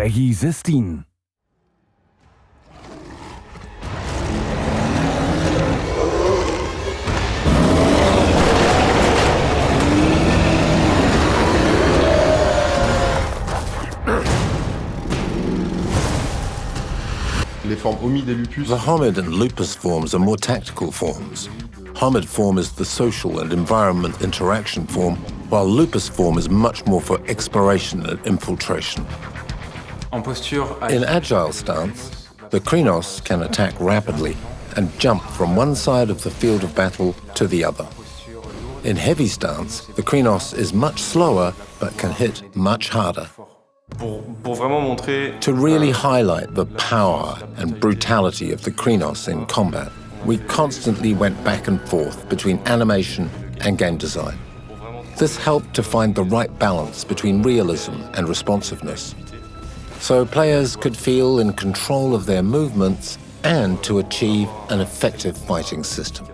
Peggy 16. The homid and lupus forms are more tactical forms. Homid form is the social and environment interaction form, while lupus form is much more for exploration and infiltration. In agile stance, the Krynos can attack rapidly and jump from one side of the field of battle to the other. In heavy stance, the Krynos is much slower but can hit much harder. To really highlight the power and brutality of the Krynos in combat, we constantly went back and forth between animation and game design. This helped to find the right balance between realism and responsiveness, so players could feel in control of their movements and to achieve an effective fighting system.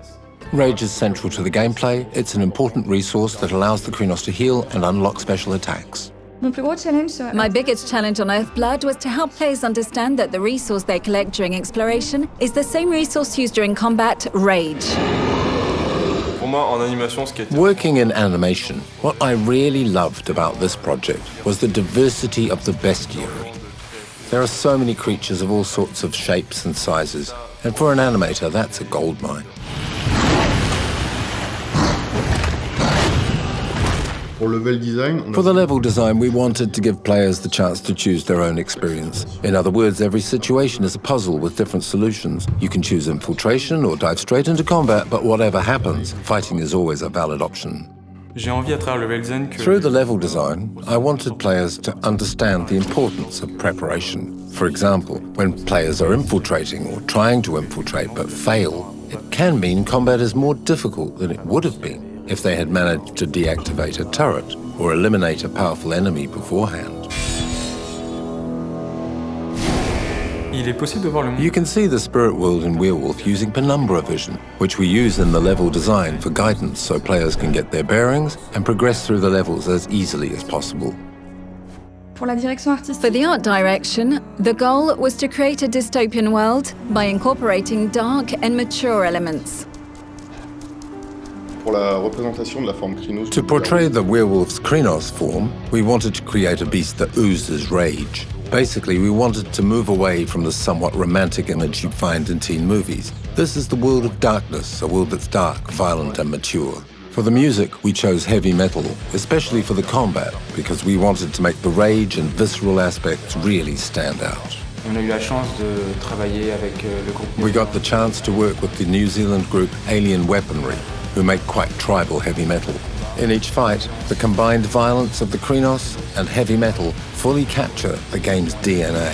Rage is central to the gameplay. It's an important resource that allows the Krynos to heal and unlock special attacks. My biggest challenge on Earthblood was to help players understand that the resource they collect during exploration is the same resource used during combat, rage. Working in animation, what I really loved about this project was the diversity of the bestiary. There are so many creatures of all sorts of shapes and sizes, and for an animator, that's a goldmine. For the level design, we wanted to give players the chance to choose their own experience. In other words, every situation is a puzzle with different solutions. You can choose infiltration or dive straight into combat, but whatever happens, fighting is always a valid option. Through the level design, I wanted players to understand the importance of preparation. For example, when players are infiltrating or trying to infiltrate but fail, it can mean combat is more difficult than it would have been if they had managed to deactivate a turret or eliminate a powerful enemy beforehand. You can see the spirit world in Weerwolf using penumbra vision, which we use in the level design for guidance so players can get their bearings and progress through the levels as easily as possible. For the art direction, the goal was to create a dystopian world by incorporating dark and mature elements. To portray the werewolf's Krynos form, we wanted to create a beast that oozes rage. Basically, we wanted to move away from the somewhat romantic image you'd find in teen movies. This is the world of darkness, a world that's dark, violent, and mature. For the music, we chose heavy metal, especially for the combat, because we wanted to make the rage and visceral aspects really stand out. We got the chance to work with the New Zealand group Alien Weaponry, who make quite tribal heavy metal. In each fight, the combined violence of the Krynos and heavy metal fully capture the game's DNA.